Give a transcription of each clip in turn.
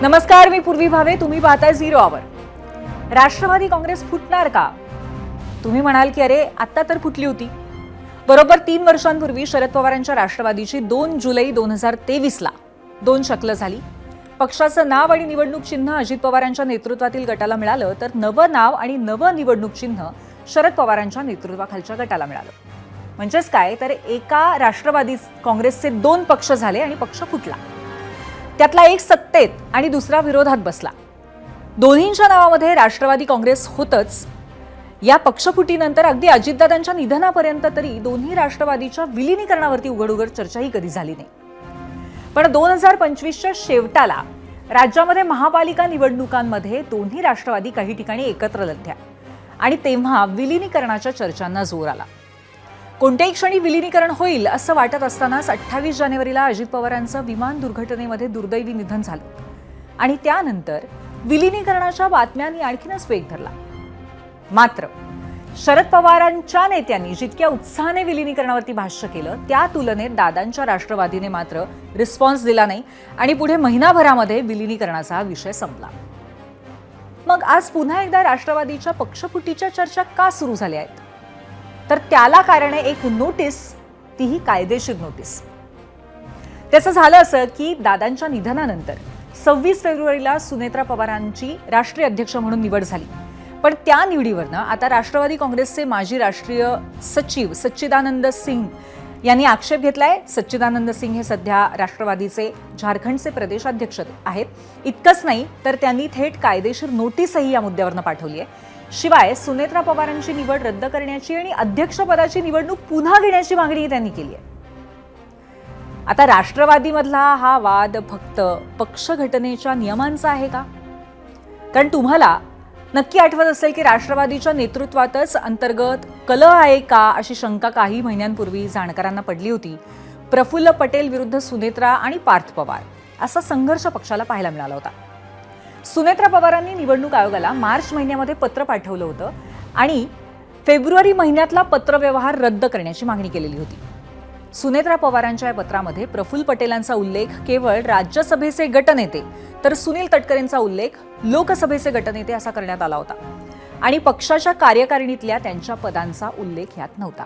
नमस्कार, मी पूर्वी भावे. तुम्ही पाहताय झिरो आवर. राष्ट्रवादी काँग्रेस फुटणार का? तुम्ही म्हणाल की अरे आता तर फुटली होती. बरोबर 3 वर्षांपूर्वी शरद पवारांच्या राष्ट्रवादीची 2 जुलै 2023ला 2 शकलं झाली. पक्षाचं नाव आणि निवडणूक चिन्ह अजित पवारांच्या नेतृत्वातील गटाला मिळालं, तर नवं नाव आणि नवं निवडणूक चिन्ह शरद पवारांच्या नेतृत्वाखालच्या गटाला मिळालं. म्हणजेच काय, तर एका राष्ट्रवादी काँग्रेसचे 2 पक्ष झाले आणि पक्ष फुटला. त्यातला एक सत्तेत आणि दुसरा विरोधात बसला. दोन्हींच्या नावामध्ये राष्ट्रवादी काँग्रेस होतच. या पक्षफुटीनंतर अगदी अजितदादांच्या निधनापर्यंत तरी दोन्ही राष्ट्रवादीच्या विलीनीकरणावरती उघड चर्चाही कधी झाली नाही. पण 2025च्या शेवटाला राज्यामध्ये महापालिका निवडणुकांमध्ये दोन्ही राष्ट्रवादी काही ठिकाणी एकत्र लढल्या आणि तेव्हा विलीनीकरणाच्या चर्चांना जोर आला. कोणत्याही क्षणी विलीनीकरण होईल असं वाटत असतानाच 28 जानेवारीला अजित पवारांचं विमान दुर्घटनेमध्ये दुर्दैवी निधन झालं आणि त्यानंतर विलीनीकरणाच्या बातम्यांनी आणखीनच वेग धरला. मात्र शरद पवारांच्या नेत्यांनी जितक्या उत्साहाने विलीनीकरणावरती भाष्य केलं, त्या तुलनेत दादांच्या राष्ट्रवादीने मात्र रिस्पॉन्स दिला नाही आणि पुढे महिनाभरामध्ये विलीनीकरणाचा विषय संपला. मग आज पुन्हा एकदा राष्ट्रवादीच्या पक्षफुटीच्या चर्चा का सुरू झाल्या आहेत? तर त्याला कारण आहे एक नोटीस, तीही कायदेशीर नोटीस. त्याचं झालं असं की दादांच्या निधनानंतर 26 फेब्रुवारीला सुनेत्रा पवारांची राष्ट्रीय अध्यक्ष म्हणून निवड झाली. पण त्या निवडीवरनं आता राष्ट्रवादी काँग्रेसचे माजी राष्ट्रीय सचिव सच्चिदानंद सिंग यांनी आक्षेप घेतलाय. सच्चिदानंद सिंग हे सध्या राष्ट्रवादीचे झारखंडचे प्रदेशाध्यक्ष आहेत. इतकंच नाही तर त्यांनी थेट कायदेशीर नोटीसही या मुद्द्यावरनं पाठवली आहे. शिवाय सुनेत्रा पवारांची निवड रद्द करण्याची आणि अध्यक्षपदाची निवडणूक पुन्हा घेण्याची मागणी त्यांनी केली आहे. आता राष्ट्रवादीमधला हा वाद फक्त पक्ष घटनेच्या नियमांचा आहे का? कारण तुम्हाला नक्की आठवत असेल की राष्ट्रवादीच्या नेतृत्वातच अंतर्गत कलह आहे का, अशी शंका काही महिन्यांपूर्वी जाणकारांना पडली होती. प्रफुल्ल पटेल विरुद्ध सुनेत्रा आणि पार्थ पवार असा संघर्ष पक्षाला पाहायला मिळाला होता. सुनेत्रा पवारांनी निवडणूक आयोगाला मार्च महिन्यामध्ये पत्र पाठवलं होतं आणि फेब्रुवारी महिन्यातला पत्रव्यवहार रद्द करण्याची मागणी केलेली होती. सुनेत्रा पवारांच्या या पत्रामध्ये प्रफुल्ल पटेलांचा उल्लेख केवळ राज्यसभेचे गटनेते, तर सुनील तटकरेंचा उल्लेख लोकसभेचे गटनेते असा करण्यात आला होता आणि पक्षाच्या कार्यकारिणीतल्या त्यांच्या पदांचा उल्लेख यात नव्हता.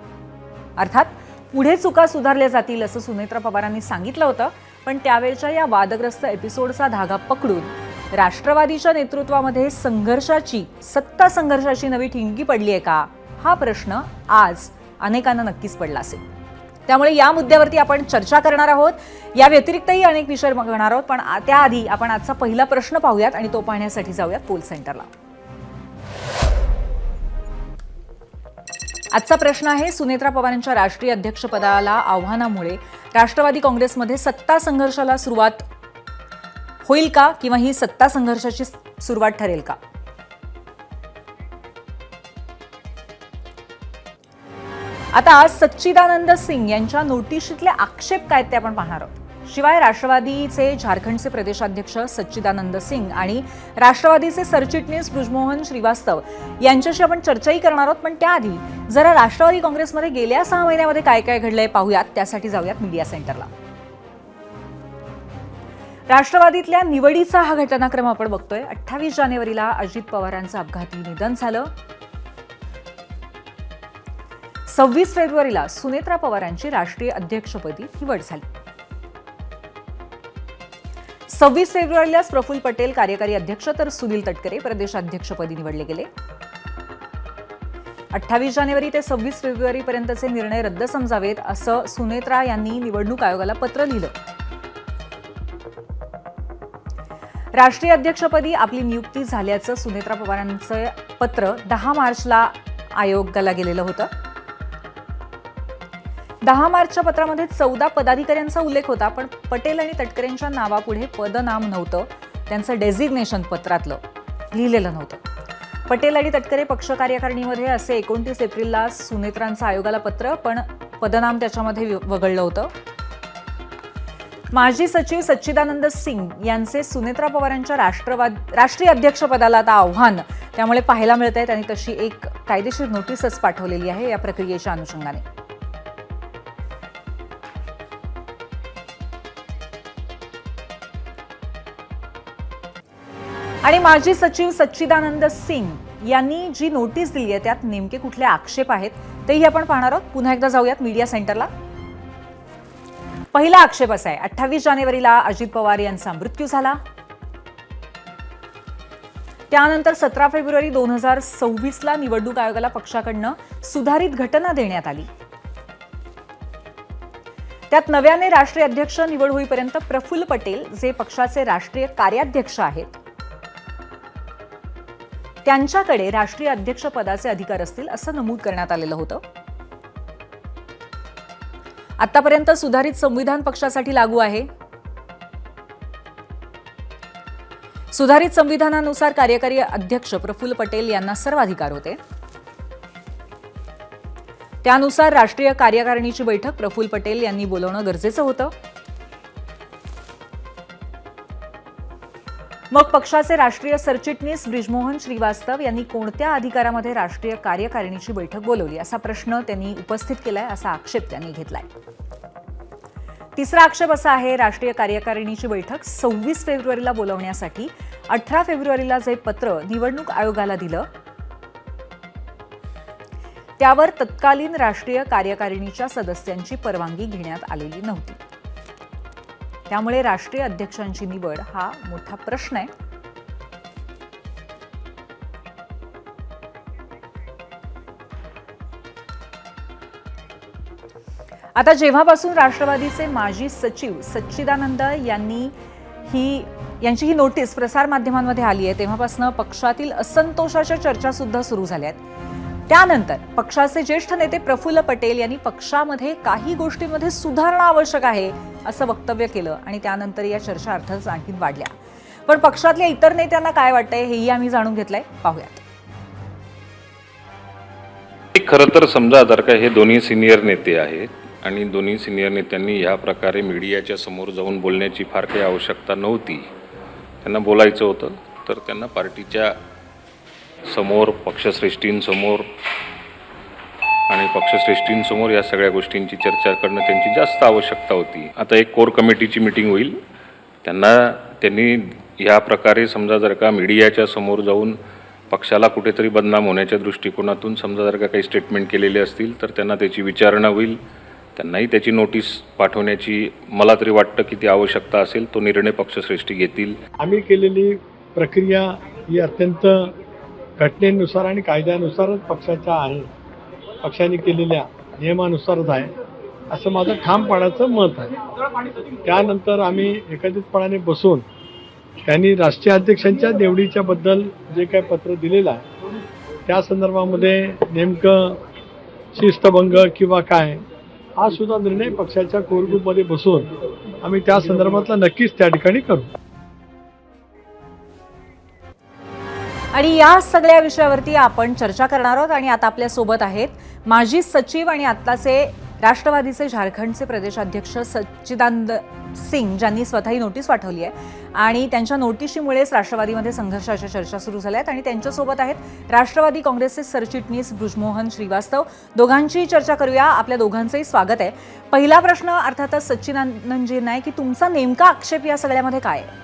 अर्थात पुढे चुका सुधारल्या जातील असं सुनेत्रा पवारांनी सांगितलं होतं. पण त्यावेळच्या या वादग्रस्त एपिसोडचा धागा पकडून राष्ट्रवादीच्या नेतृत्वामध्ये सत्ता संघर्षाची नवी ठिणगी पडली आहे का, हा प्रश्न आज अनेकांना नक्कीच पडला असेल. त्यामुळे या मुद्द्यावरती आपण चर्चा करणार आहोत. या व्यतिरिक्तही अनेक विषय बघणार आहोत. पण त्याआधी आपण आजचा पहिला प्रश्न पाहूयात आणि तो पाहण्यासाठी जाऊयात पोल सेंटरला. आजचा प्रश्न आहे, सुनेत्रा पवारांच्या राष्ट्रीय अध्यक्षपदाला आव्हानामुळे राष्ट्रवादी काँग्रेसमध्ये सत्ता संघर्षाला सुरुवात होईल का, किंवा ही सत्ता संघर्षाची सुरुवात ठरेल का? आता सच्चिदानंद सिंग यांच्या नोटीशीतले आक्षेप काय ते आपण पाहणार आहोत. शिवाय राष्ट्रवादीचे झारखंडचे प्रदेशाध्यक्ष सच्चिदानंद सिंग आणि राष्ट्रवादीचे सरचिटणीस बृजमोहन श्रीवास्तव यांच्याशी आपण चर्चाही करणार आहोत. पण त्याआधी जरा राष्ट्रवादी काँग्रेसमध्ये गेल्या 6 महिन्यामध्ये काय काय घडलंय पाहूयात. त्यासाठी जाऊयात मीडिया सेंटरला. राष्ट्रवादीतल्या निवडीचा हा घटनाक्रम आपण बघतोय. 28 जानेवारीला अजित पवारांचं अपघाती निधन झालं. 26 फेब्रुवारीला सुनेत्रा पवारांची राष्ट्रीय अध्यक्षपदी निवड झाली. 26 फेब्रुवारीला प्रफुल्ल पटेल कार्यकारी अध्यक्ष, तर सुनील तटकरे प्रदेशाध्यक्षपदी निवडले गेले. 28 जानेवारी ते 26 फेब्रुवारी पर्यंतचे निर्णय रद्द समजावेत असं सुनेत्रा यांनी निवडणूक आयोगाला पत्र लिहिलं. राष्ट्रीय अध्यक्षपदी आपली नियुक्ती झाल्याचं सुनेत्रा पवारांचं पत्र 10 मार्चला आयोगाला गेलेलं होतं. 10 मार्चच्या पत्रामध्ये 14 पदाधिकाऱ्यांचा उल्लेख होता. पण पटेल आणि तटकरेंच्या नावापुढे पदनाम नव्हतं. त्यांचं डेझिग्नेशन पत्रातलं लिहिलेलं नव्हतं. पटेल आणि तटकरे पक्ष कार्यकारिणीमध्ये असे 29 एप्रिलला सुनेत्रांचं आयोगाला पत्र, पण पदनाम त्याच्यामध्ये वगळलं होतं. माजी सचिव सच्चिदानंद सिंग यांचे सुनेत्रा पवारांच्या राष्ट्रीय अध्यक्षपदाला आता आव्हान त्यामुळे पाहायला मिळत आहेत आणि तशी एक कायदेशीर नोटीसच पाठवलेली आहे या प्रक्रियेच्या अनुषंगाने. आणि माजी सचिव सच्चिदानंद सिंग यांनी जी नोटीस दिली आहे त्यात नेमके कुठले आक्षेप आहेत तेही आपण पाहणार आहोत. पुन्हा एकदा जाऊयात मीडिया सेंटरला. पहिला आक्षेप असा आहे, 28 जानेवारीला अजित पवार यांचा मृत्यू झाला. त्यानंतर 17 फेब्रुवारी 2026ला निवडणूक आयोगाला पक्षाकडनं सुधारित घटना देण्यात आली. त्यात नव्याने राष्ट्रीय अध्यक्ष निवड होईपर्यंत प्रफुल्ल पटेल जे पक्षाचे राष्ट्रीय कार्याध्यक्ष आहेत त्यांच्याकडे राष्ट्रीय अध्यक्ष पदाचे अधिकार असतील असं नमूद करण्यात आलेलं होतं. आतापर्यंत सुधारित संविधान पक्षासाठी लागू आहे. सुधारित संविधानानुसार कार्यकारी अध्यक्ष प्रफुल्ल पटेल यांना सर्व अधिकार होते. त्यानुसार राष्ट्रीय कार्यकारिणीची बैठक प्रफुल्ल पटेल यांनी बोलावणं गरजेचं होतं. मग पक्षाचे राष्ट्रीय सरचिटणीस ब्रिजमोहन श्रीवास्तव यांनी कोणत्या अधिकारामध्ये राष्ट्रीय कार्यकारिणीची बैठक बोलवली असा प्रश्न त्यांनी उपस्थित केलाय, असा आक्षेप त्यांनी घेतलाय. तिसरा आक्षेप असा आहे, राष्ट्रीय कार्यकारिणीची बैठक 26 फेब्रुवारीला बोलवण्यासाठी 18 फेब्रुवारीला जे पत्र निवडणूक आयोगाला दिलं त्यावर तत्कालीन राष्ट्रीय कार्यकारिणीच्या सदस्यांची परवानगी घेण्यात आलेली नव्हती. त्यामुळे राष्ट्रीय अध्यक्षांची निवड हा मोठा प्रश्न आहे. आता जेव्हापासून राष्ट्रवादीचे माजी सचिव सच्चिदानंद यांची ही नोटीस प्रसारमाध्यमांमध्ये आली आहे तेव्हापासून पक्षातील असंतोषाच्या चर्चा सुद्धा सुरू झाल्या आहेत. त्यानंतर पक्षाचे ज्येष्ठ नेते प्रफुल्ल पटेल यांनी पक्षामध्ये काही गोष्टींमध्ये सुधारणा आवश्यक आहे असं वक्तव्य केलं आणि त्यानंतर या चर्चा अर्थातच आणखी वाढल्या. पण पक्षातल्या इतर नेत्यांना काय वाटतंय हेही आम्ही जाणून घेतलंय, पाहूयात. खरं तर समजा जर का हे दोन्ही सिनियर नेते आहेत आणि दोन्ही सिनियर नेत्यांनी ह्या प्रकारे मीडियाच्या समोर जाऊन बोलण्याची फार काही आवश्यकता नव्हती. त्यांना बोलायचं होतं तर त्यांना पार्टीच्या समोर, पक्षश्रेष्ठींसमोर आणि पक्षश्रेष्ठींसमोर या सगळ्या गोष्टींची चर्चा करणं त्यांची जास्त आवश्यकता होती. आता एक कोर कमिटीची मीटिंग होईल. त्यांनी ह्या प्रकारे समजा जर का मीडियाच्या समोर जाऊन पक्षाला कुठेतरी बदनाम होण्याच्या दृष्टिकोनातून समजा जर का काही स्टेटमेंट केलेले असतील तर त्यांना त्याची विचारणा होईल. त्यांनाही त्याची नोटीस पाठवण्याची मला तरी वाटतं की ती आवश्यकता असेल. तो निर्णय पक्षश्रेष्ठी घेतील. आम्ही केलेली प्रक्रिया ही अत्यंत घटनेनुसार आणि कायद्यानुसारच पक्षाच्या आहे, पक्षाने केलेल्या नियमानुसारच आहे असं माझं ठामपणाचं मत आहे. त्यानंतर आम्ही एकत्रितपणाने बसून त्यांनी राष्ट्रीय अध्यक्षांच्या निवडीच्या बद्दल जे काही पत्र दिलेलं आहे त्या संदर्भामध्ये नेमकं शिस्तभंग किंवा काय हा सुद्धा निर्णय पक्षाच्या कोर ग्रुपमध्ये बसून आम्ही त्या संदर्भातला नक्कीच त्या ठिकाणी करू. आणि या सगळ्या विषयावरती आपण चर्चा करणार आहोत. आणि आता आपल्या सोबत आहेत माजी सचिव आणि आत्ताचे राष्ट्रवादीचे झारखंडचे प्रदेशाध्यक्ष सच्चिदानंद सिंग ज्यांनी स्वतःही नोटीस पाठवली आहे आणि त्यांच्या नोटीशीमुळेच राष्ट्रवादीमध्ये संघर्षाच्या चर्चा सुरू झाल्या आहेत. आणि त्यांच्यासोबत आहेत राष्ट्रवादी काँग्रेसचे सरचिटणीस ब्रिजमोहन श्रीवास्तव. दोघांची चर्चा करूया. आपल्या दोघांचंही स्वागत आहे. पहिला प्रश्न अर्थातच सच्चिदानंदजींना आहे की तुमचा नेमका आक्षेप या सगळ्यामध्ये काय आहे?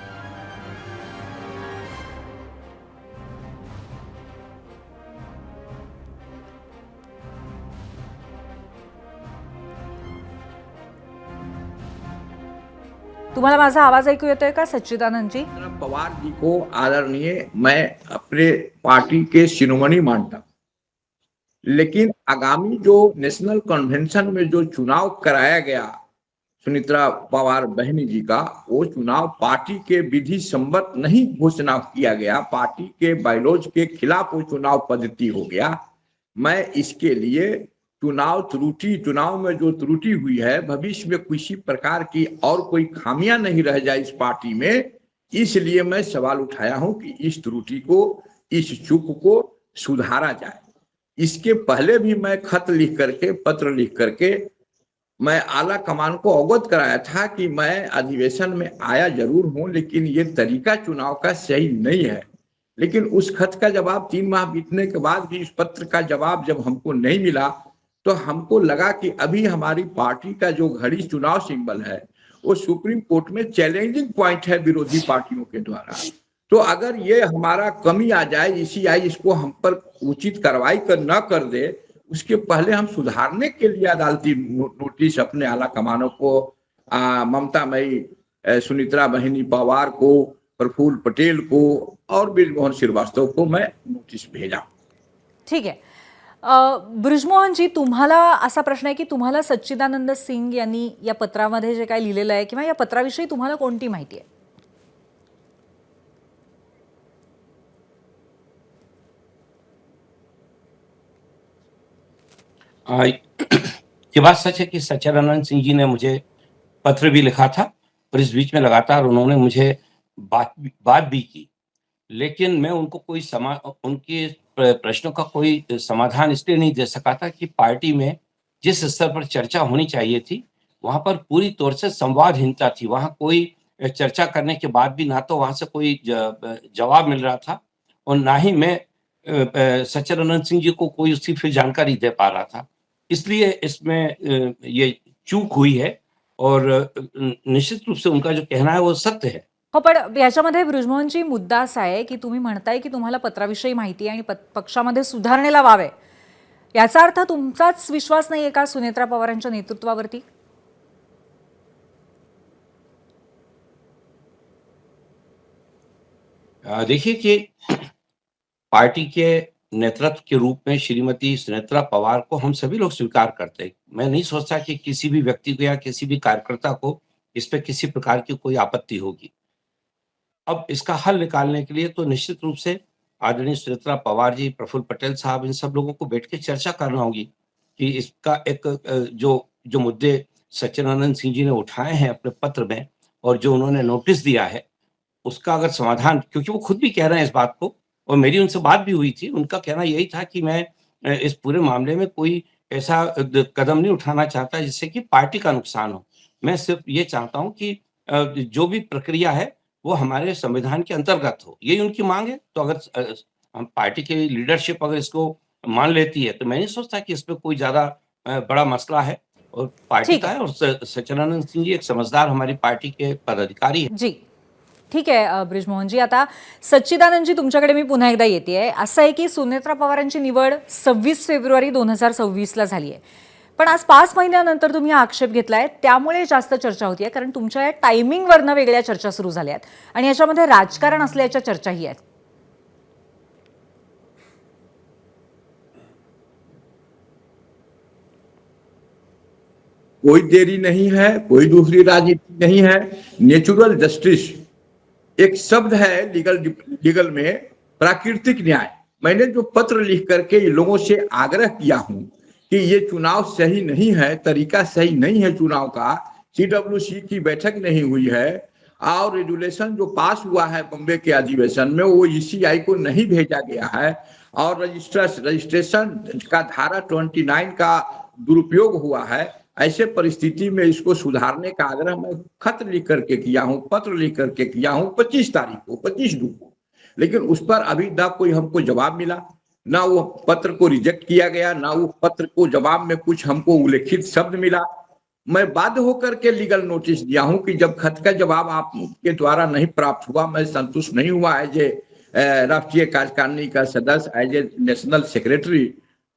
तुम्हाला माझा आवाज ऐकू येतोय का सच्चिदानंद जी? पवार जी को आदरणीय मैं अपने पार्टी के शिरोमणि मानता हूं, लेकिन आगामी जो नेशनल कन्वेंशन में जो चुनाव कराया गया सुनीता पवार बहनी जी का, वो चुनाव पार्टी के विधि सम्मत नहीं घोषणा किया गया, पार्टी के बायलॉज के खिलाफ वो चुनाव पद्धति हो गया। मैं इसके लिए चुनाव में जो त्रुटि हुई है, भविष्य में किसी प्रकार की और कोई खामियां नहीं रह जाए इस पार्टी में, इसलिए मैं सवाल उठाया हूं कि इस त्रुटि को, इस चूक को सुधारा जाए। इसके पहले भी मैं खत लिख करके, पत्र लिख करके मैं आला कमान को अवगत कराया था कि मैं अधिवेशन में आया जरूर हूं, लेकिन ये तरीका चुनाव का सही नहीं है। लेकिन उस खत का जवाब 3 माह बीतने के बाद भी, इस पत्र का जवाब जब हमको नहीं मिला तो हमको लगा कि अभी हमारी पार्टी का जो घड़ी चुनाव सिंबल है वो सुप्रीम कोर्ट में चैलेंजिंग पॉइंट है विरोधी पार्टियों के द्वारा। तो अगर ये हमारा कमी आ जाए, ईसीआई इसको हम पर उचित कार्रवाई न कर दे, उसके पहले हम सुधारने के लिए अदालती नोटिस अपने आला कमानों को, ममता मई, सुनित्रा बहिनी पवार को, प्रफुल्ल पटेल को और ब्रिजमोहन श्रीवास्तव को मैं नोटिस भेजा। ठीक आहे. ब्रिजमोहनजी, तुम्हाला असा प्रश्न आहे की तुम्हाला सच्चिदानंद सिंग यांनी या पत्रामध्ये जे काय लिहिलेलं आहे किंवा या पत्राविषयी तुम्हाला कोणती माहिती आहे? ये बात सच है कि सच्चिदानंद सिंह जी ने मुझे पत्र भी लिखा था और इस बीच में लगातार उन्होंने मुझे बात भी की, लेकिन मैं उनको उनके प्रश्नों का कोई समाधान इसलिए नहीं दे सका था कि पार्टी में जिस स्तर पर चर्चा होनी चाहिए थी, वहां पर पूरी तौर से संवादहीनता थी। वहां कोई चर्चा करने के बाद भी ना तो वहां से कोई जवाब मिल रहा था और ना ही मैं सच्चिदानंद सिंह जी को कोई उसकी फिर जानकारी दे पा रहा था। इसलिए इसमें ये चूक हुई है और निश्चित रूप से उनका जो कहना है वो सत्य है। हो, पण याच्यामध्ये ब्रिजमोहनजी मुद्दा असा आहे की तुम्ही म्हणताय की तुम्हाला पत्राविषयी माहिती आहे आणि पक्षामध्ये सुधारणेला वाव आहे. याचा अर्थ तुमचाच विश्वास नाहीये का सुनेत्रा पवारांच्या नेतृत्वावरती? देखिए कि पार्टी के नेतृत्व के रूप में श्रीमती सुनेत्रा पवार को हम सभी लोग स्वीकार करते हैं। मैं नहीं सोचता कि किसी भी व्यक्ति को या किसी भी कार्यकर्ता को इस पे किसी प्रकार की कोई आपत्ति होगी। अब इसका हल निकालने के लिए तो निश्चित रूप से आदरणीय सुनेत्रा पवार जी, प्रफुल्ल पटेल साहब, इन सब लोगों को बैठ के चर्चा करना होगी कि इसका एक जो मुद्दे सच्चिदानंद सिंह जी ने उठाए हैं अपने पत्र में और जो उन्होंने नोटिस दिया है, उसका अगर समाधान, क्योंकि वो खुद भी कह रहे हैं इस बात को और मेरी उनसे बात भी हुई थी, उनका कहना यही था कि मैं इस पूरे मामले में कोई ऐसा कदम नहीं उठाना चाहता जिससे कि पार्टी का नुकसान हो। मैं सिर्फ ये चाहता हूँ कि जो भी प्रक्रिया है वो हमारे संविधान के अंतर्गत हो, यही उनकी मांग है। तो अगर हम पार्टी की लीडरशिप अगर इसको मान लेती है तो मैं नहीं सोचता कि इसमें कोई ज्यादा बड़ा मसला है और पार्टी ठीक का है. है। और सच्चिदानंद सिंह जी एक समझदार हमारी पार्टी के पदाधिकारी है। जी, ठीक आहे. ब्रिजमोहनजी, आता सच्चिदानंदजी तुमच्याकडे मी पुन्हा एकदा येते. असं आहे की सुनेत्रा पवारांची निवड 26 फेब्रुवारी 2026 ला झाली आहे, पण आज 5 महिन्यानंतर तुम्ही हा आक्षेप घेतलाय, त्यामुळे जास्त चर्चा होतीये, कारण तुमच्या या टायमिंगवरनं वेगळ्या चर्चा सुरू झाल्या आहेत आणि याच्यामध्ये राजकारण असल्याच्या चर्चाही आहेत. कोई देरी नहीं है, कोई दूसरी राजनीति नहीं है। नेचुरल जस्टिस एक शब्द है लीगल में, प्राकृतिक न्याय। मैंने जो पत्र लिख करके लोगों से आग्रह किया हूं कि ये चुनाव सही नहीं है, तरीका सही नहीं है चुनाव का, सीडब्ल्यूसी की बैठक नहीं हुई है और रेजुलेशन जो पास हुआ है बॉम्बे के अधिवेशन में वो ईसीआई को नहीं भेजा गया है और रजिस्ट्रेशन का धारा 29 का दुरुपयोग हुआ है। ऐसे परिस्थिति में इसको सुधारने का आग्रह मैं खत लिख करके किया हूं, पत्र लिख करके किया हूं 25 तारीख को, 25 जून को, लेकिन उस पर अभी ना कोई हमको जवाब मिला, ना वो पत्र को रिजेक्ट किया गया, ना वो पत्र को जवाब में कुछ हमको उल्लेखित शब्द मिला। मैं बाध्य होकर के लीगल नोटिस दिया हूं कि जब खत का जवाब आपके द्वारा नहीं प्राप्त हुआ, मैं संतुष्ट नहीं हुआ एज ए राष्ट्रीय कार्यकारिणी का सदस्य, एज ए नेशनल सेक्रेटरी,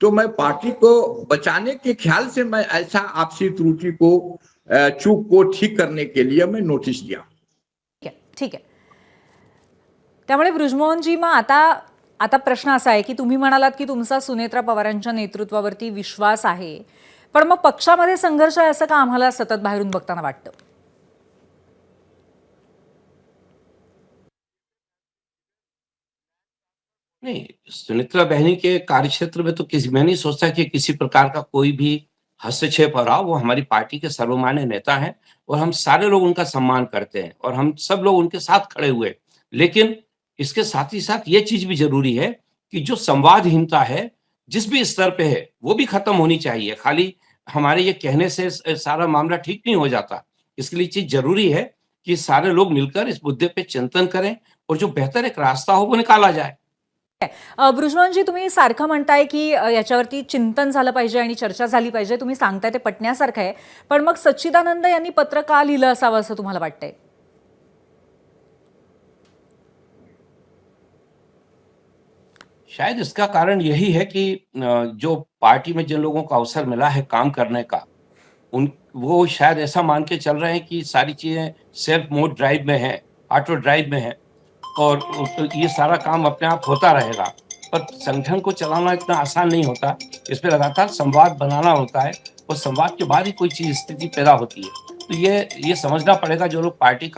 तो मैं पार्टी को बचाने के ख्याल से मैं ऐसा आपसी त्रुटि को, चूक को ठीक करने के लिए मैं नोटिस दिया। ठीक आहे. त्यामुळे ब्रिजमोहनजी, मग आता प्रश्न असा आहे की तुम्ही म्हणालात की तुमचा सुनेत्रा पवारांच्या नेतृत्वावरती विश्वास आहे, पण मग पक्षामध्ये संघर्ष आहे असं का आम्हाला सतत बाहेरून बघताना वाटतं? नहीं, सुनेत्रा बहनी के कार्यक्षेत्र में तो मैं नहीं सोचता कि किसी प्रकार का कोई भी हस्तक्षेप हो रहा हो। वो हमारी पार्टी के सर्वमान्य नेता हैं और हम सारे लोग उनका सम्मान करते हैं और हम सब लोग उनके साथ खड़े हुए। लेकिन इसके साथ ही साथ ये चीज भी जरूरी है कि जो संवादहीनता है जिस भी स्तर पे है वो भी खत्म होनी चाहिए। खाली हमारे ये कहने से सारा मामला ठीक नहीं हो जाता। इसके लिए चीज जरूरी है कि सारे लोग मिलकर इस मुद्दे पे चिंतन करें और जो बेहतर एक रास्ता हो वो निकाला जाए। ब्रिजमोहनजी, तुम्ही सारखं म्हणताय की याच्यावरती चिंतन झालं पाहिजे आणि चर्चा झाली पाहिजे, तुम्ही सांगताय ते पटण्यासारखं आहे, पण मग सच्चिदानंद यांनी पत्र का लिहिलं असावं असं तुम्हाला वाटतंय? शायद इसका कारण यही है कि जो पार्टी में जिन लोगों को अवसर मिला है काम करने का, वो शायद ऐसा मान के चल रहे हैं कि सारी चीज़ें सेल्फ मोड ड्राइव में है, ऑटो ड्राइव में है और ये सारा काम अपने आप होता रहेगा। पर संगठन को चलाना इतना आसान नहीं होता, इस पे लगातार संवाद बनाना होता है और संवाद के बाद ही कोई चीज़ स्थिति पैदा होती है। तो ये समझना पड़ेगा जो लोग पार्टी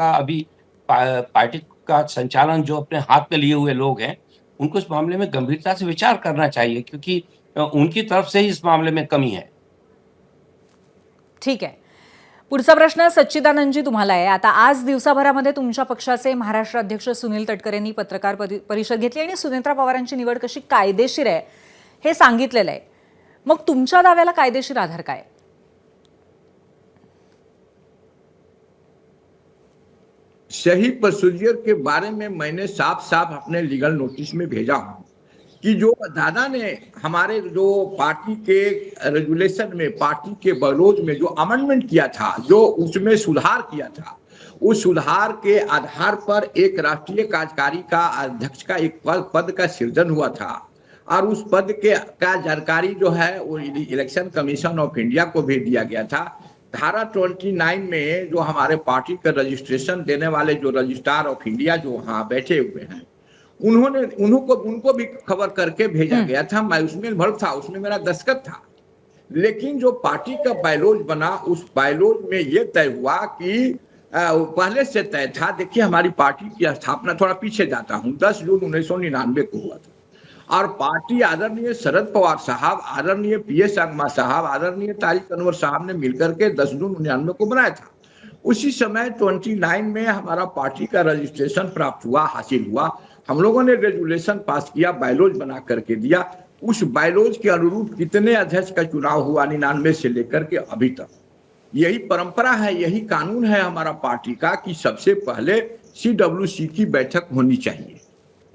का संचालन जो अपने हाथ में लिए हुए लोग हैं, उनको इस मामले में गंभीरता से विचार करना चाहिए क्योंकि उनकी तरफ से ही इस मामले में कमी है। ठीक आहे. पुढचा प्रश्न सच्चिदानंदजी तुम्हाला आहे. आता आज दिवसाभरामध्ये तुमच्या पक्षाचे महाराष्ट्र अध्यक्ष सुनील तटकरे यांनी पत्रकार परिषद घेतली आणि सुनेत्रा पवारांची निवड कशी कायदेशीर आहे हे सांगितलेलं आहे. मग तुमच्या दाव्याला कायदेशीर आधार काय? सही प्रोसीजर के बारे में मैंने साफ साफ अपने लीगल नोटिस में भेजा हूं कि जो दादा ने हमारे जो पार्टी के रेगुलेशन में पार्टी के बलोज में जो अमेंडमेंट किया था, जो उसमें सुधार किया था, उस सुधार के आधार पर एक राष्ट्रीय कार्यकारी का अध्यक्ष का एक पद का सृजन हुआ था और उस पद के का जानकारी जो है वो इलेक्शन कमीशन ऑफ इंडिया को भेज दिया गया था। धारा 29 में जो हमारे पार्टी का रजिस्ट्रेशन देने वाले जो रजिस्ट्रार ऑफ इंडिया जो वहाँ बैठे हुए हैं, उनको भी खबर करके भेजा गया था। मैं उसमें इन्वॉल्व था, उसमें मेरा दस्तखत था। लेकिन जो पार्टी का बायलॉज बना, उस बायलॉज में ये तय हुआ कि पहले से तय था। देखिए, हमारी पार्टी की स्थापना, थोड़ा पीछे जाता हूँ, 10 जून 1999 को हुआ था और पार्टी आदरणीय शरद पवार साहब, आदरणीय PS संगमा साहब, आदरणीय तारिक अनवर साहब ने मिलकर के 10 जून 1999 को बनाया था। उसी समय 29 में हमारा पार्टी का रजिस्ट्रेशन प्राप्त हुआ, हासिल हुआ। हम लोगों ने रेजुलेशन पास किया, बायलॉज बना करके दिया। उस बायलॉज के अनुरूप कितने अध्यक्ष का चुनाव हुआ 99 से लेकर के अभी तक। यही परंपरा है, यही कानून है हमारा पार्टी का कि सबसे पहले CWC की बैठक होनी चाहिए,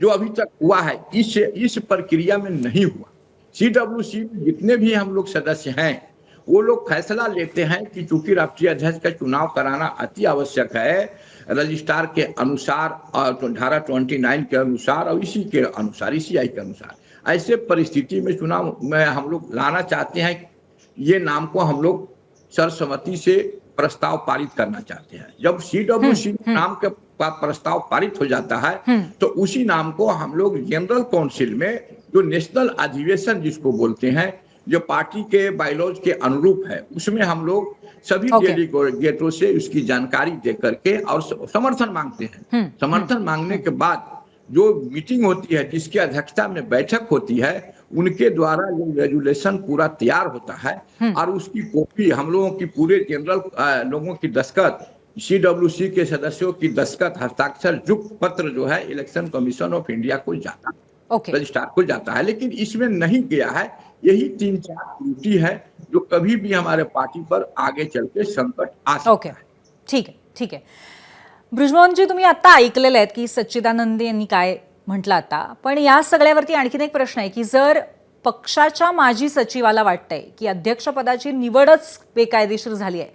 जो अभी तक हुआ है। इस प्रक्रिया में नहीं हुआ। CWC में जितने भी हम लोग सदस्य हैं, वो लोग फैसला लेते हैं कि चूंकि राष्ट्रीय अध्यक्ष का चुनाव कराना अति आवश्यक है, रजिस्ट्रार के अनुसार और धारा 29 के अनुसार और इसी के अनुसार, ECI के अनुसार, ऐसे परिस्थिति में चुनाव में हम लोग लाना चाहते हैं। ये नाम को हम लोग सर्वसम्मति से प्रस्ताव पारित करना चाहते हैं। जब CWC नाम के प्रस्ताव पारित हो जाता है तो उसी नाम को हम लोग जनरल काउंसिल में, जो नेशनल अधिवेशन जिसको बोलते हैं, जो पार्टी के बायलॉज के अनुरूप है, उसमें हम लोग सभी डेलीगेटों से उसकी जानकारी दे करके और समर्थन मांगते हैं। समर्थन मांगने के बाद जो मीटिंग होती है, जिसकी अध्यक्षता में बैठक होती है, उनके द्वारा जो रेजुलेशन पूरा तैयार होता है और उसकी कॉपी हम लोगों की पूरे जनरल लोगों की दस्तखत, CWC के सदस्यों की दस्तखत, हस्ताक्षर युक्त पत्र जो है इलेक्शन कमीशन ऑफ इंडिया को जाता है, रजिस्ट्रार को जाता है। लेकिन इसमें नहीं गया है। यही 3-4 त्रुटि है जो कभी भी हमारे पार्टी पर आगे चल के संकट आ सकता है। ठीक आहे. बृजमोहनजी, तुम्ही आता ऐकलेलं आहेत की सच्चिदानंद यांनी काय म्हटलं आता, पण या सगळ्यावरती आणखीन एक प्रश्न आहे की जर पक्षाच्या माजी सचिवाला वाटतंय की अध्यक्षपदाची निवडच बेकायदेशीर झाली आहे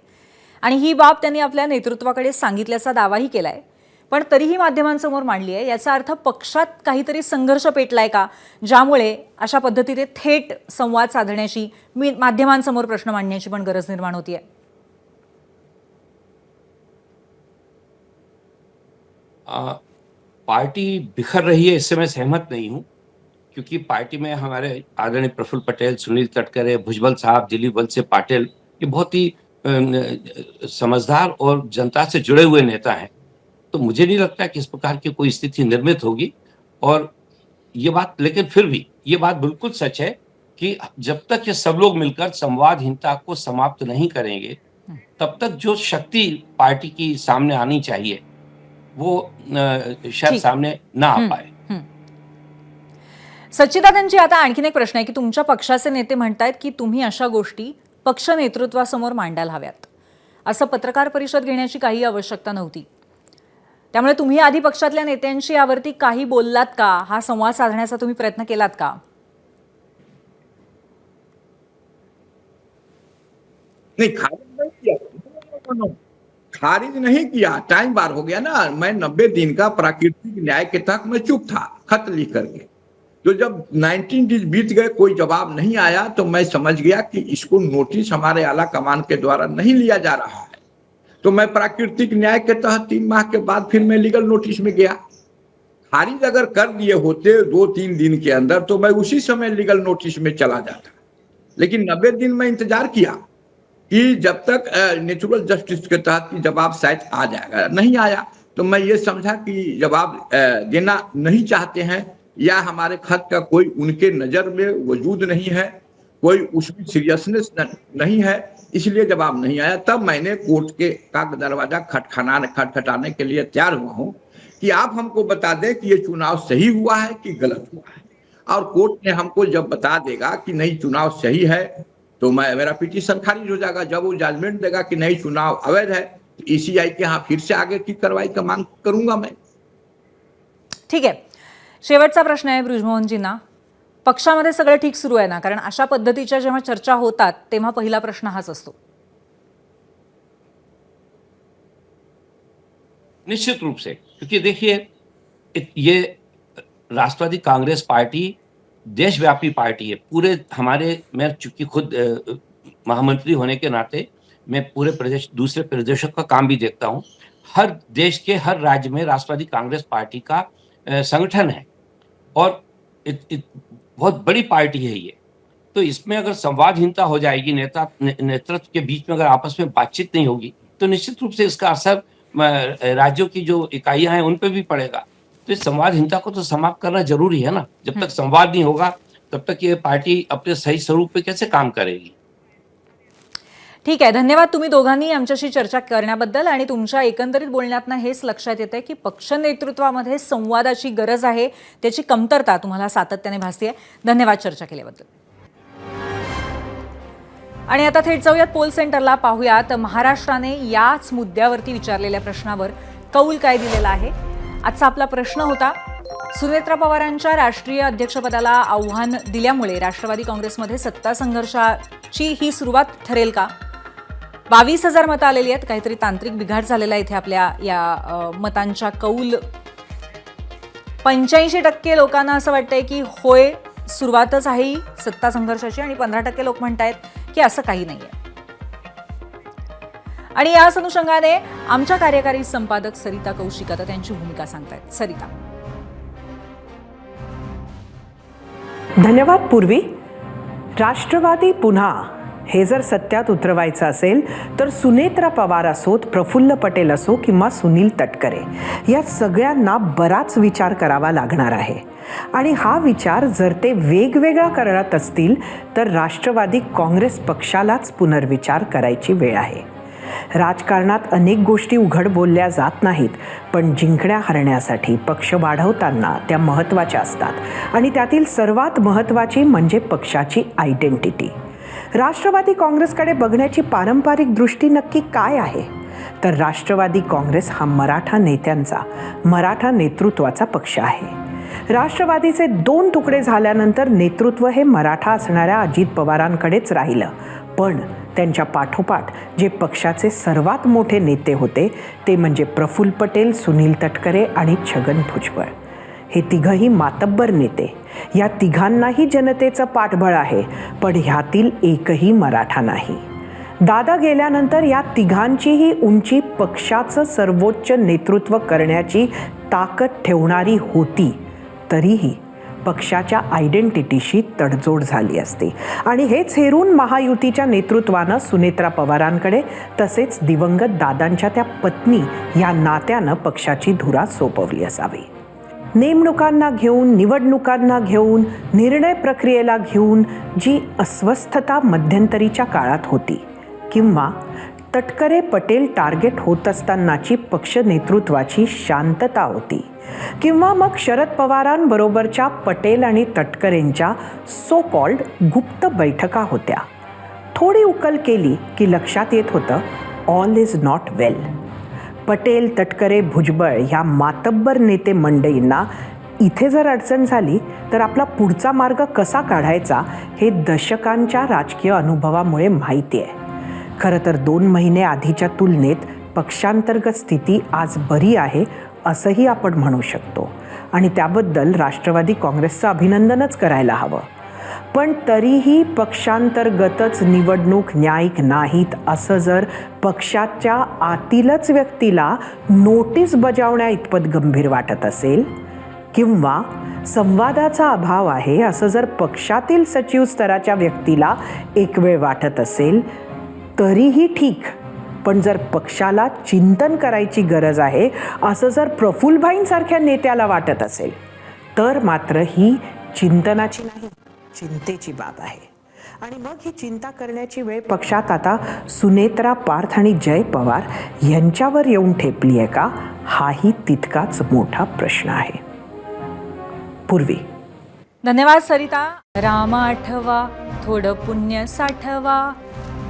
आणि ही बाब त्यांनी आपल्या नेतृत्वाकडे सांगितल्याचा दावाही केलाय, पण तरीही माध्यमांसमोर मांडली आहे, याचा अर्थ पक्षात काहीतरी संघर्ष पेटलाय का, ज्यामुळे अशा पद्धतीने थेट संवाद साधण्याची, माध्यमांसमोर प्रश्न मांडण्याची पण गरज निर्माण होतीये? पार्टी बिखर रही है, इससे मैं सहमत नहीं हूं, क्योंकि पार्टी में हमारे आदरणीय प्रफुल्ल पटेल, सुनील तटकरे, भुजबल साहब, दिलीप वत्स पाटिल, ये बहुत ही समझदार और जनता से जुड़े हुए नेता हैं। तो मुझे नहीं लगता कि इस प्रकार की कोई स्थिति निर्मित होगी। और ये बात, लेकिन फिर भी ये बात बिल्कुल सच है कि जब तक ये सब लोग मिलकर संवादहीनता को समाप्त नहीं करेंगे, तब तक जो शक्ति पार्टी की सामने आनी चाहिए वो शायद सामने ना आ पाए। सच्चिदानंदजी, आता आणखीन एक प्रश्न आहे की तुमच्या पक्षाचे नेते म्हणतायत की तुम्ही अशा गोष्टी पक्ष नेतृत्वासमोर मांडायला हव्यात, असं पत्रकार परिषद घेण्याची काही आवश्यकता नव्हती, त्यामुळे तुम्ही आधी पक्षातल्या नेत्यांशी यावरती काही बोललात का? हा संवाद साधण्याचा तुम्ही प्रयत्न केलात का? नहीं, खारिज नहीं किया। टाइम बार हो गया ना। मैं 90 दिन का प्राकृतिक न्याय के तहत मैं चुप था, खत लिख करके। तो जब 19 दिन बीत गए कोई जवाब नहीं आया तो मैं समझ गया कि इसको नोटिस हमारे आला कमान के द्वारा नहीं लिया जा रहा है। तो मैं प्राकृतिक न्याय के तहत 3 माह के बाद फिर मैं लीगल नोटिस में गया। खारिज अगर कर दिए होते 2-3 दिन के अंदर तो मैं उसी समय लीगल नोटिस में चला जाता, लेकिन 90 दिन में इंतजार किया कि जब तक नेचुरल जस्टिस के तहत जवाब शायद आ जाएगा। नहीं आया तो मैं ये समझा कि जवाब देना नहीं चाहते हैं या हमारे खत का कोई उनके नजर में वजूद नहीं है, कोई उसमें सीरियसनेस नहीं है, इसलिए जवाब नहीं आया। तब मैंने कोर्ट का दरवाजा खटखटाने के लिए तैयार हुआ हूं कि आप हमको बता दें कि ये चुनाव सही हुआ है कि गलत हुआ है। और कोर्ट ने हमको जब बता देगा कि नहीं चुनाव सही है तो मेरा पिटीशन खारिज हो जाएगा। जब वो जजमेंट देगा कि नहीं चुनाव अवैध है तो ईसीआई के यहाँ फिर से आगे की कार्रवाई का मांग करूंगा मैं। ठीक आहे, शेवटचा प्रश्न आहे बृजमोहनजींना. पक्षामध्ये सगळं ठीक सुरू आहे ना? कारण अशा पद्धतीच्या जेव्हा चर्चा होतात तेव्हा पहिला प्रश्न हाच असतो. निश्चित रूप से, क्योंकि देखिए ये राष्ट्रवादी कांग्रेस पार्टी देशव्यापी पार्टी है। पूरे मैं चूंकि खुद महामंत्री होने के नाते मैं पूरे प्रदेश दूसरे प्रदेशों का काम भी देखता हूँ। हर देश के हर राज्य में राष्ट्रवादी कांग्रेस पार्टी का संगठन है और बहुत बड़ी पार्टी है ये। तो इसमें अगर संवादहीनता हो जाएगी, नेतृत्व के बीच में अगर आपस में बातचीत नहीं होगी तो निश्चित रूप से इसका असर राज्यों की जो इकाइयां हैं उन पर भी पड़ेगा। तो इस संवादहीनता को तो समाप्त करना जरूरी है ना। जब तक संवाद नहीं होगा तब तक ये पार्टी अपने सही स्वरूप पे कैसे काम करेगी। ठीक आहे, धन्यवाद तुम्ही दोघांनी आमच्याशी चर्चा करण्याबद्दल. आणि तुमच्या एकंदरीत बोलण्यातनं हेच लक्षात येतंय की पक्ष नेतृत्वामध्ये संवादाची गरज आहे, त्याची कमतरता तुम्हाला सातत्याने भासते. धन्यवाद चर्चा केल्याबद्दल. आणि आता थेट जाऊयात पोल सेंटरला. पाहूयात महाराष्ट्राने याच मुद्द्यावरती विचारलेल्या प्रश्नावर कौल काय दिलेला आहे. आजचा आपला प्रश्न होता, सुनेत्रा पवारांच्या राष्ट्रीय अध्यक्षपदाला आव्हान दिल्यामुळे राष्ट्रवादी काँग्रेसमध्ये सत्ता संघर्षाची ही सुरुवात ठरेल का? 22,000 मतं आलेली आहेत. काहीतरी तांत्रिक बिघाड झालेला इथे आपल्या या मतांच्या कौल 85% लोकांना असं वाटतंय की होय सुरुवातच आहे सत्ता संघर्षाची, आणि 15% लोक म्हणतायत की असं काही नाहीये. आणि याच अनुषंगाने आमच्या कार्यकारी संपादक सरिता कौशिक आता त्यांची भूमिका सांगतायत. सरिता. धन्यवाद पूर्वी. राष्ट्रवादी पुन्हा हे जर सत्यात उतरवायचं असेल तर सुनेत्रा पवार असोत, प्रफुल्ल पटेल असो किंवा सुनील तटकरे, या सगळ्यांना बराच विचार करावा लागणार आहे. आणि हा विचार जर ते वेगवेगळा करत असतील तर राष्ट्रवादी काँग्रेस पक्षालाच पुनर्विचार करायची वेळ आहे. राजकारणात अनेक गोष्टी उघड बोलल्या जात नाहीत, पण जिंकण्या हरण्यासाठी पक्ष वाढवताना त्या महत्त्वाच्या असतात. आणि त्यातील सर्वात महत्त्वाची म्हणजे पक्षाची आयडेंटिटी. राष्ट्रवादी काँग्रेसकडे बघण्याची पारंपरिक दृष्टी नक्की काय आहे? तर राष्ट्रवादी काँग्रेस हा मराठा नेत्यांचा, मराठा नेतृत्वाचा पक्ष आहे. राष्ट्रवादीचे 2 तुकडे झाल्यानंतर नेतृत्व हे मराठा असणाऱ्या अजित पवारांकडेच राहिलं. पण त्यांच्या पाठोपाठ जे पक्षाचे सर्वात मोठे नेते होते ते म्हणजे प्रफुल्ल पटेल, सुनील तटकरे आणि छगन भुजबळ. हे तिघही मातब्बर नेते. या तिघांनाही जनतेचं पाठबळ आहे, पण ह्यातील एकही मराठा नाही. दादा गेल्यानंतर या तिघांचीही उंची पक्षाचं सर्वोच्च नेतृत्व करण्याची ताकद ठेवणारी होती, तरीही पक्षाच्या आयडेंटिटीशी तडजोड झाली असते. आणि हेच हेरून महायुतीच्या नेतृत्वानं सुनेत्रा पवारांकडे तसेच दिवंगत दादांच्या त्या पत्नी या नात्यानं पक्षाची धुरा सोपवली असावी. नेमणुकांना घेऊन, निवडणुकांना घेऊन, निर्णय प्रक्रियेला घेऊन जी अस्वस्थता मध्यंतरीच्या काळात होती, किंवा तटकरे पटेल टार्गेट होत असतानाची पक्ष नेतृत्वाची शांतता होती, किंवा मग शरद पवारांबरोबरच्या पटेल आणि तटकरेंच्या सो कॉल्ड गुप्त बैठका होत्या, थोडी उकल केली की लक्षात येत होतं ऑल इज नॉट वेल. पटेल, तटकरे, भुजबळ ह्या मातब्बर नेते मंडळींना इथे जर अडचण झाली तर आपला पुढचा मार्ग कसा काढायचा हे दशकांच्या राजकीय अनुभवामुळे माहिती आहे. खरं तर 2 महिने आधीच्या तुलनेत पक्षांतर्गत स्थिती आज बरी आहे असंही आपण म्हणू शकतो. आणि त्याबद्दल राष्ट्रवादी काँग्रेसचं अभिनंदनच करायला हवं. पण तरीही पक्षांतर्गतच निवडणूक न्यायिक नाहीत असं जर पक्षाच्या आतीलच व्यक्तीला नोटीस बजावण्या इतपत गंभीर वाटत असेल किंवा संवादाचा अभाव आहे असं जर पक्षातील सचिव स्तराच्या व्यक्तीला एक वेळ वाटत असेल तरीही ठीक. पण जर पक्षाला चिंतन करायची गरज आहे असं जर प्रफुल्लभाईंसारख्या नेत्याला वाटत असेल तर मात्र ही चिंतनाची नाही, चिंतेची बाब आहे. आणि मग ही चिंता करण्याची वेळ पक्षात आता सुनेत्रा पार्थ आणि जय पवार यांच्यावर येऊन ठेपली आहे का, हाही तितकाच मोठा प्रश्न आहे. पूर्वी धन्यवाद सरिता. राम आठवा, थोडं पुण्य साठवा,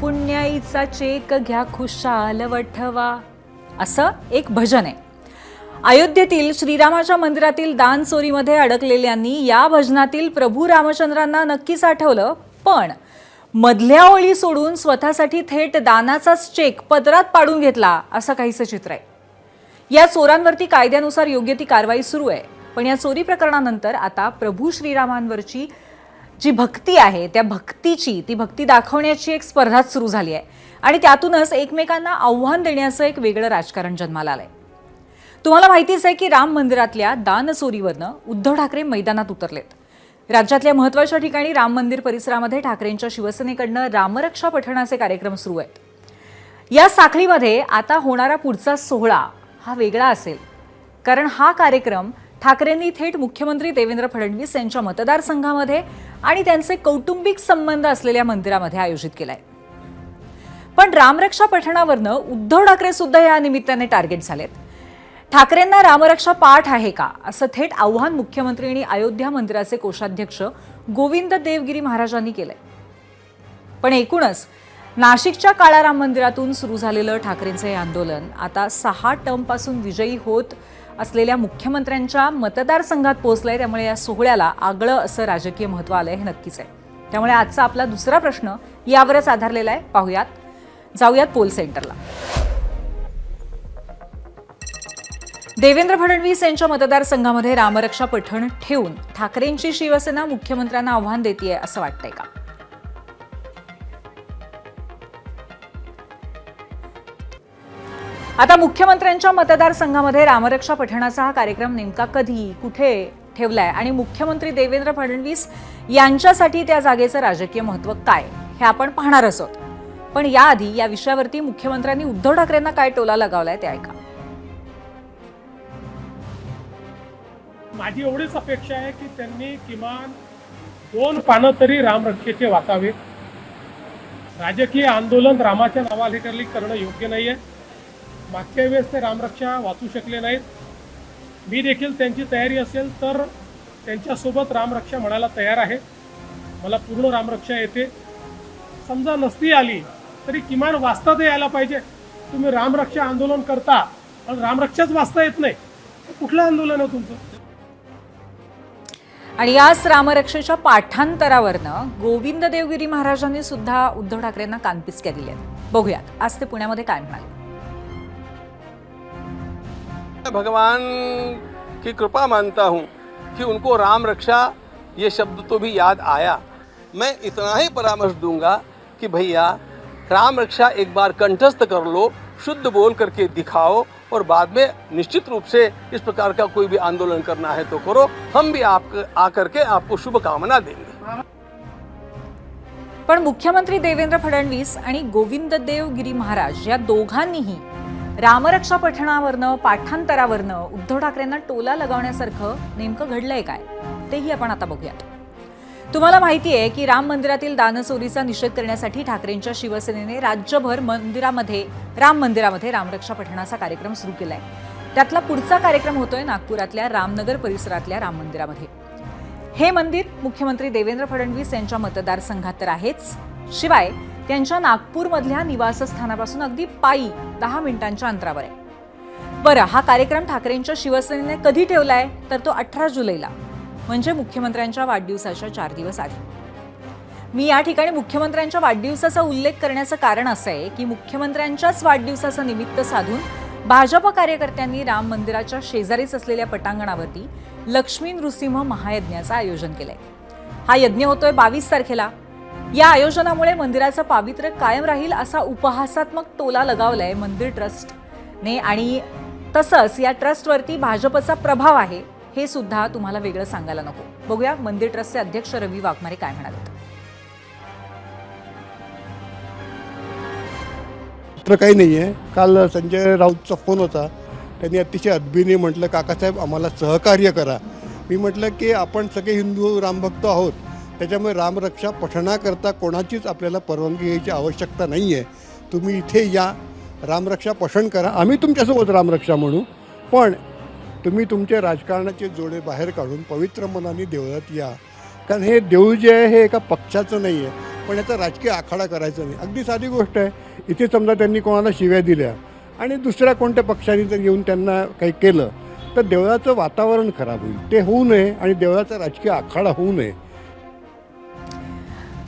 पुण्याईचा चेक घ्या खुशाल वठवा, असं एक भजन आहे. अयोध्येतील श्रीरामाच्या मंदिरातील दान चोरीमध्ये अडकलेल्यांनी या भजनातील प्रभू रामचंद्रांना नक्कीच आठवलं, पण मधल्या ओळी सोडून स्वतःसाठी थेट दानाचाच चेक पदरात पाडून घेतला असं काहीसं चित्र आहे. या चोरांवरती कायद्यानुसार योग्य ती कारवाई सुरू आहे. पण या चोरी प्रकरणानंतर आता प्रभू श्रीरामांवरची जी भक्ती आहे त्या ती भक्ती दाखवण्याची एक स्पर्धा सुरू झाली आहे आणि त्यातूनच एकमेकांना आव्हान देण्याचं एक वेगळं राजकारण जन्माला आलंय. तुम्हाला माहितीच आहे की राम मंदिरातल्या दान चोरीवरनं उद्धव ठाकरे मैदानात उतरलेत. राज्यातल्या महत्त्वाच्या ठिकाणी राम मंदिर परिसरामध्ये ठाकरेंच्या शिवसेनेकडनं रामरक्षा पठणाचे कार्यक्रम सुरू आहेत. या साखळीमध्ये आता होणारा पुढचा सोहळा हा वेगळा असेल, कारण हा कार्यक्रम ठाकरेंनी थेट मुख्यमंत्री देवेंद्र फडणवीस यांच्या मतदारसंघामध्ये आणि त्यांचे कौटुंबिक संबंध असलेल्या मंदिरामध्ये आयोजित केलाय. पण रामरक्षा पठणावरनं उद्धव ठाकरे सुद्धा या निमित्ताने टार्गेट झालेत. ठाकरेंना रामरक्षा पाठ आहे का असं थेट आव्हान मुख्यमंत्री आणि अयोध्या मंदिराचे कोषाध्यक्ष गोविंद देवगिरी महाराजांनी केलंय. पण एकूणच नाशिकच्या काळा राम मंदिरातून सुरू झालेलं ठाकरेंचं हे आंदोलन आता 6 टर्मपासून विजयी होत असलेल्या मुख्यमंत्र्यांच्या मतदारसंघात पोहोचलंय. त्यामुळे या सोहळ्याला आगळं असं राजकीय महत्त्व आलंय हे नक्कीच आहे. त्यामुळे आजचा आपला दुसरा प्रश्न यावरच आधारलेला आहे. पाहूयात, जाऊयात पोल सेंटरला. देवेंद्र फडणवीस यांच्या मतदारसंघामध्ये रामरक्षा पठण ठेवून ठाकरेंची शिवसेना मुख्यमंत्र्यांना आव्हान देतेय असं वाटतंय का? आता मुख्यमंत्र्यांच्या मतदारसंघामध्ये रामरक्षा पठणाचा हा कार्यक्रम नेमका कधी, कुठे ठेवलाय आणि मुख्यमंत्री देवेंद्र फडणवीस यांच्यासाठी त्या जागेचं राजकीय महत्त्व काय हे आपण पाहणार आहोत. पण याआधी या विषयावरती मुख्यमंत्र्यांनी उद्धव ठाकरेंना काय टोला लगावलाय ते ऐका. माझी एवढीच अपेक्षा आहे की त्यांनी किमान 2 पानं तरी रामरक्षेचे वाचावेत. राजकीय आंदोलन रामाच्या नावाखाली करणं योग्य नाही आहे. मागच्या वेळेस ते रामरक्षा वाचू शकले नाहीत. मी देखील त्यांची तयारी असेल तर त्यांच्यासोबत रामरक्षा म्हणायला तयार आहे. मला पूर्ण रामरक्षा येते. समजा नसती आली तरी किमान वाचता तर यायला पाहिजे. तुम्ही रामरक्षा आंदोलन करता पण रामरक्षाच वाचता येत नाही, कुठलं आंदोलन आहे तुमचं? आणि याच रामरक्षेच्या पाठांतरावरनं गोविंद देवगिरी महाराजांनी सुद्धा उद्धव ठाकरेंना कानपिचक्या दिल्या. बघूयात आज ते पुण्यामध्ये काय म्हणाले. भगवान की कृपा मानता हूँ कि उनको राम रक्षा ये शब्द तो भी याद आया. मैं इतना ही परामर्श दूंगा कि भैया राम रक्षा एक बार कंठस्थ कर लो, शुद्ध बोल करके दिखाओ और बाद में निश्चित रूप से इस प्रकार का कोई भी आंदोलन करना है तो करो. हम भी आप आकर के आपको शुभकामना देंगे. पण मुख्यमंत्री देवेंद्र फडणवीस आणि गोविंद देवगिरी महाराज या दोघांनीही रामरक्षा पठणावरनं पाठांतरावरनं उद्धव ठाकरेंना टोला लगावण्यासारखं नेमकं घडलंय काय तेही आपण आता बघूयात. तुम्हाला माहिती आहे की राम मंदिरातील दानचोरीचा निषेध करण्यासाठी ठाकरेंच्या शिवसेनेने राज्यभर राम मंदिरामध्ये रामरक्षा पठणाचा कार्यक्रम सुरू केलाय. त्यातला पुढचा कार्यक्रम होतोय नागपुरातल्या रामनगर परिसरातल्या राम मंदिरामध्ये. हे मंदिर मुख्यमंत्री देवेंद्र फडणवीस यांच्या मतदारसंघात तर आहेच, शिवाय त्यांच्या नागपूरमधल्या निवासस्थानापासून अगदी पायी 10 मिनिटांच्या अंतरावर आहे. बरं, हा कार्यक्रम ठाकरेंच्या शिवसेनेने कधी ठेवलाय तर तो 18 जुलैला, म्हणजे मुख्यमंत्र्यांच्या वाढदिवसाच्या 4 दिवस आधी. मी या ठिकाणी मुख्यमंत्र्यांच्या वाढदिवसाचा उल्लेख करण्याचं कारण असं आहे की मुख्यमंत्र्यांच्याच वाढदिवसाचं निमित्त साधून भाजप कार्यकर्त्यांनी राम मंदिराच्या शेजारीच असलेल्या पटांगणावरती लक्ष्मी नृसिंह महायज्ञाचं आयोजन केलंय. हा यज्ञ होतोय 22 तारखेला. या आयोजनामुळे मंदिराचं पावित्र्य कायम राहील असा उपहासात्मक टोला लगावलाय मंदिर ट्रस्टने आणि तसंच या ट्रस्टवरती भाजपचा प्रभाव आहे हे सुद्धा तुम्हाला वेगळं सांगायला नको. बघूया मंदिर ट्रस्टचे अध्यक्ष रवी वाघमारे काय म्हणाले. काही नाही आहे. काल संजय राऊतचा फोन होता. त्यांनी अतिशय अदबीने म्हटलं, काकासाहेब आम्हाला सहकार्य करा. मी म्हटलं की आपण सगळे हिंदू रामभक्त आहोत, त्याच्यामुळे रामरक्षा पठणाकरता कोणाचीच आपल्याला परवानगी घ्यायची आवश्यकता नाही आहे. तुम्ही इथे या, रामरक्षा पठण करा, आम्ही तुमच्यासोबत रामरक्षा म्हणू. पण तुम्ही तुमचे राजकारणाचे जोडे बाहेर काढून पवित्र मनाने देवळात या. कारण हे देऊळ जे आहे हे एका पक्षाचं नाही आहे, पण याचा राजकीय आखाडा करायचा नाही. अगदी साधी गोष्ट आहे. इथे समजा त्यांनी कोणाला शिव्या दिल्या आणि दुसऱ्या कोणत्या पक्षाने जर येऊन त्यांना काही केलं तर देवळाचं वातावरण खराब होईल. ते होऊ नये आणि देवळाचा राजकीय आखाडा होऊ नये.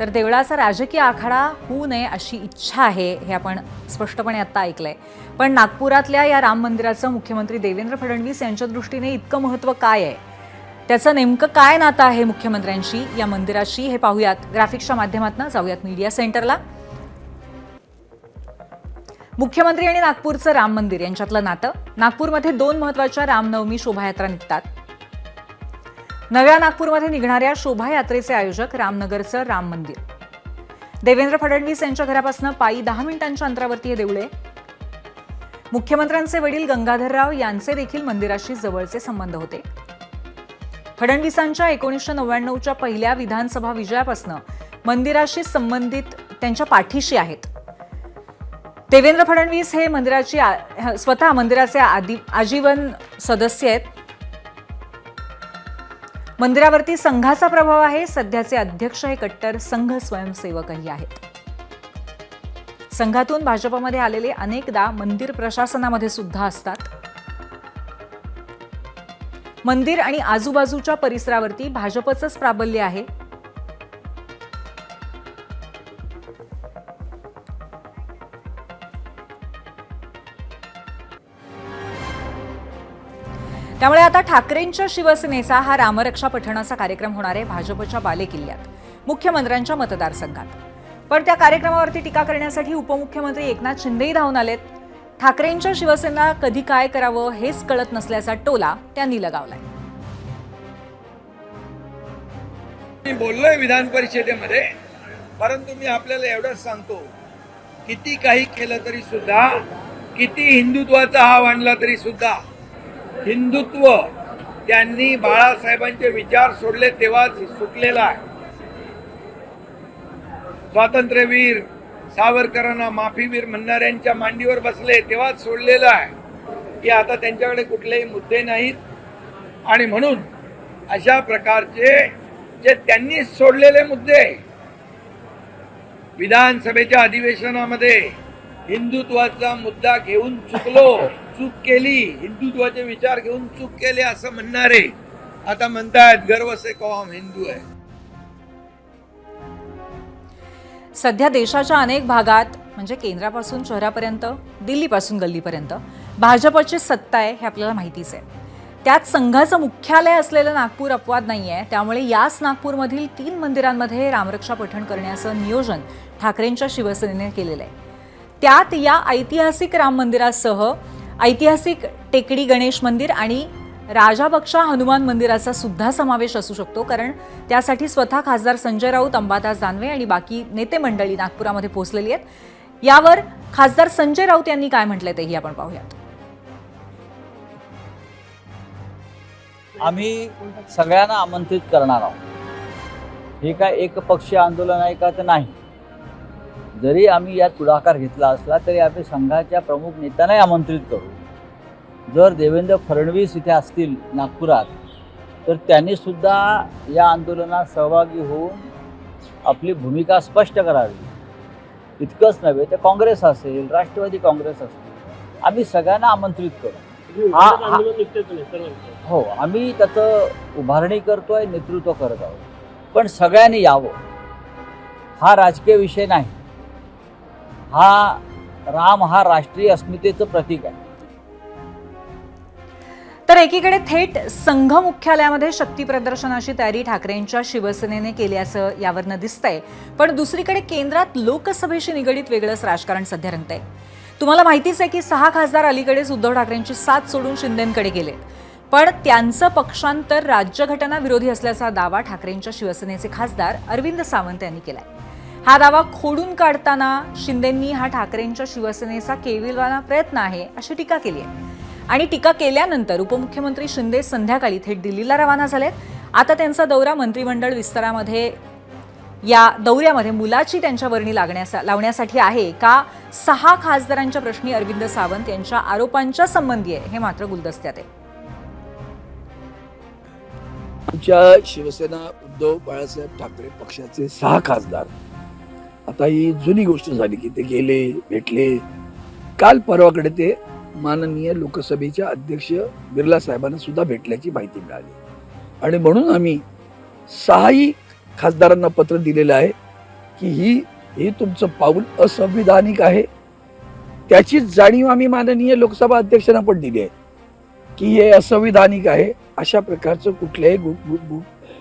तर देवळाचा राजकीय आखाडा होऊ नये अशी इच्छा आहे हे आपण स्पष्टपणे आता ऐकलंय. पण नागपुरातल्या या राम मंदिराचं मुख्यमंत्री देवेंद्र फडणवीस यांच्या दृष्टीने इतकं महत्त्व काय आहे, त्याचं नेमकं काय नातं आहे मुख्यमंत्र्यांशी या मंदिराशी हे पाहूयात. ग्राफिक्सच्या माध्यमातून जाऊयात मीडिया सेंटरला. मुख्यमंत्री आणि नागपूरचं राम मंदिर यांच्यातलं नातं. नागपूरमध्ये 2 महत्त्वाच्या रामनवमी शोभायात्रा निघतात. नव्या नागपूरमध्ये निघणाऱ्या शोभायात्रेचे आयोजक रामनगरचं राम मंदिर. देवेंद्र फडणवीस यांच्या घरापासून पायी 10 मिनिटांच्या अंतरावरती हे देऊळ आहे. मुख्यमंत्र्यांचे वडील गंगाधरराव यांचे देखील मंदिराशी जवळचे संबंध होते. फडणवीसांच्या 1999च्या पहिल्या विधानसभा विजयापासून मंदिराशी संबंधित त्यांच्या पाठीशी आहेत. देवेंद्र फडणवीस हे स्वतः मंदिराचे आजीवन सदस्य आहेत. मंदिरावरती संघाचा प्रभाव आहे. सध्याचे अध्यक्ष हे कट्टर संघ स्वयंसेवकही आहेत. संघातून भाजपमध्ये आलेले अनेकदा मंदिर प्रशासनामध्ये सुद्धा असतात. मंदिर आणि आजूबाजूच्या परिसरावरती भाजपचंच प्राबल्य आहे. त्यामुळे आता ठाकरेंच्या शिवसेनेचा हा रामरक्षा पठणाचा कार्यक्रम होणार आहे भाजपच्या बालेकिल्ल्यात, मुख्यमंत्र्यांच्या मतदारसंघात. पण त्या कार्यक्रमावरती टीका करण्यासाठी उपमुख्यमंत्री एकनाथ शिंदेही धावून आलेत. ठाकरेंच्या शिवसेना कधी काय करावं हेच कळत नसल्याचा टोला त्यांनी लगावलाय. मी बोललोय विधान परिषदेमध्ये, परंतु मी आपल्याला एवढंच सांगतो, किती काही केलं तरी सुद्धा, किती हिंदुत्वाचा हाव आणला तरी सुद्धा, हिंदुत्व त्यांनी बाळासाहेबांचे विचार सोडले तेव्हाच सुटलेला आहे. स्वातंत्र्यवीर सावरकरांना माफीवीर म्हणणाऱ्यांच्या मांडीवर बसले तेव्हाच सोडलेलं आहे की आता त्यांच्याकडे कुठलेही मुद्दे नाहीत. आणि म्हणून अशा प्रकारचे जे त्यांनी सोडलेले मुद्दे विधानसभेच्या अधिवेशनामध्ये हिंदुत्वाचा मुद्दा घेऊन चूक केली, हिंदुत्वाचे विचार घेऊन चूक केले असं म्हणणारे आता म्हणतायत गर्व से कहो हम हिंदू आहे. सध्या देशाच्या अनेक भागात म्हणजे केंद्रापासून शहरापर्यंत, दिल्लीपासून गल्लीपर्यंत भाजपची सत्ता आहे हे आपल्याला माहितीच आहे. त्यात संघाचं मुख्यालय असलेलं नागपूर अपवाद नाही आहे. त्यामुळे याच नागपूरमधील 3 मंदिरांमध्ये रामरक्षा पठण करण्याचं नियोजन ठाकरेंच्या शिवसेनेने केलेलं आहे. त्यात या ऐतिहासिक राम मंदिरासह ऐतिहासिक टेकडी गणेश मंदिर आणि राजाबक्षा हनुमान मंदिराचा सुद्धा समावेश असू शकतो. कारण त्यासाठी स्वतः खासदार संजय राऊत, अंबादास दानवे आणि बाकी नेते मंडळी नागपुरामध्ये पोहोचलेली आहेत. यावर खासदार संजय राऊत यांनी काय म्हटलंय तेही आपण पाहूयात. आम्ही सगळ्यांना आमंत्रित करणार आहोत. हे काय एकपक्षीय आंदोलन आहे का तर नाही. जरी आम्ही यात पुढाकार घेतला असला तरी आम्ही संघाच्या प्रमुख नेत्यांनाही आमंत्रित करू. जर देवेंद्र फडणवीस इथे असतील नागपुरात तर त्यांनी सुद्धा या आंदोलनात सहभागी होऊन आपली भूमिका स्पष्ट करावी. इतकंच नव्हे तर काँग्रेस असेल, राष्ट्रवादी काँग्रेस असेल, आम्ही सगळ्यांना आमंत्रित करू. हो, आम्ही त्याचं उभारणी करतोय, नेतृत्व करत आहोत. पण सगळ्यांनी यावं. हा राजकीय विषय नाही. हा राम हा राष्ट्रीय अस्मितेचं प्रतीक आहे. एकीकडे थेट संघ मुख्यालयामध्ये शक्ती प्रदर्शनाची तयारी ठाकरेंच्या शिवसेनेने केल्याचं यावरनं दिसतंय, पण दुसरीकडे केंद्रात लोकसभेशी निगडीत वेगळंच राजकारण सध्या रंगतंय. तुम्हाला माहितीच आहे की 6 खासदार अलीकडेच उद्धव ठाकरेंची साथ सोडून शिंदेंकडे गेले, पण त्यांचं पक्षांतर राज्यघटना विरोधी असल्याचा दावा ठाकरेंच्या शिवसेनेचे खासदार अरविंद सावंत यांनी केलाय. हा दावा खोडून काढताना शिंदेंनी हा ठाकरेंच्या शिवसेनेचा केविलवाणा प्रयत्न आहे अशी टीका केली आहे. आणि टीका केल्यानंतर उपमुख्यमंत्री शिंदे संध्याकाळी थेट दिल्लीला रवाना झालेत. आता त्यांचा दौरा मंत्रिमंडळ विस्तारामध्ये या दौऱ्यामध्ये मुलाची त्यांच्या वर्णी लावण्यासाठी आहे का 6 खासदारांच्या प्रश्नी अरविंद सावंत यांच्या आरोपांच्या संबंधी आहे, हे मात्र गुलदस्त्यात आहे. आमच्या शिवसेना उद्धव बाळासाहेब ठाकरे पक्षाचे 6 खासदार, आता ही जुनी गोष्ट झाली की ते गेले, भेटले. काल परवाकडे ते माननीय लोकसभेच्या अध्यक्ष बिर्ला साहेबांना सुद्धा भेटल्याची माहिती मिळाली आणि म्हणून आम्ही 6 खासदारांना पत्र दिलेलं आहे की हे तुमचं पाऊल असंविधानिक आहे. त्याचीच जाणीव आम्ही माननीय लोकसभा अध्यक्षांना पण दिली आहे की हे असंविधानिक आहे. अशा प्रकारचं कुठल्याही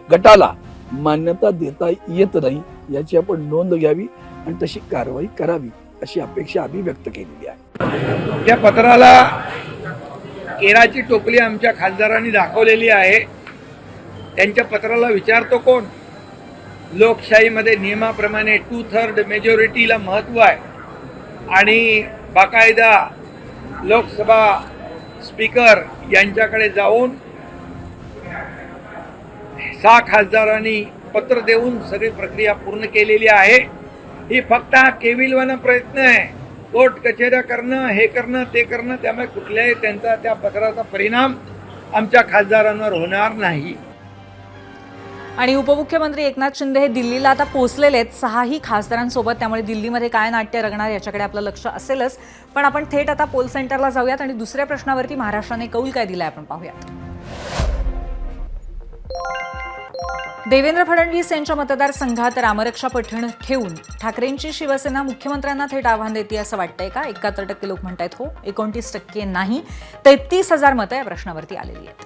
गटाला मान्यता देता येत नाही याची आपण नोंद घ्यावी आणि तशी कारवाई करावी अशी अपेक्षा आम्ही व्यक्त केलेली आहे. त्या पत्राला केराची टोपली आमच्या खासदारांनी दाखवलेली आहे. त्यांच्या पत्राला विचारतो कोण? लोकशाहीमध्ये नियमाप्रमाणे 2/3 मेजॉरिटीला महत्व आहे आणि बाकायदा लोकसभा स्पीकर यांच्याकडे जाऊन 6 खासदारांनी पत्र देऊन सगळी प्रक्रिया पूर्ण केलेली आहे. ही फक्त हा केविलवाणा प्रयत्न आहे. कोर्ट कचेऱ्या करणं, हे करणं, ते करणं, त्यामुळे कुठल्याही त्यांचा त्या पत्राचा परिणाम आमच्या खासदारांवर होणार नाही. आणि उपमुख्यमंत्री एकनाथ शिंदे हे दिल्लीला आता पोहोचलेले आहेत 6 खासदारांसोबत. त्यामुळे दिल्लीमध्ये काय नाट्य रंगणार याच्याकडे आपलं लक्ष असेलच. पण आपण थेट आता पोल सेंटरला जाऊयात आणि दुसऱ्या प्रश्नावरती महाराष्ट्राने कौल काय दिलाय आपण पाहूयात. देवेंद्र फडणवीस यांच्या मतदारसंघात रामरक्षा पठण ठेवून ठाकरेंची शिवसेना मुख्यमंत्र्यांना थेट आव्हान देते असं वाटतंय का? 71% लोक म्हणतायत हो, 29% नाही. 33,000 मतं या प्रश्नावरती आलेली आहेत.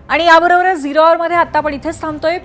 आणि याबरोबरच 0 आवरमध्ये आता आपण इथेच थांबतोय.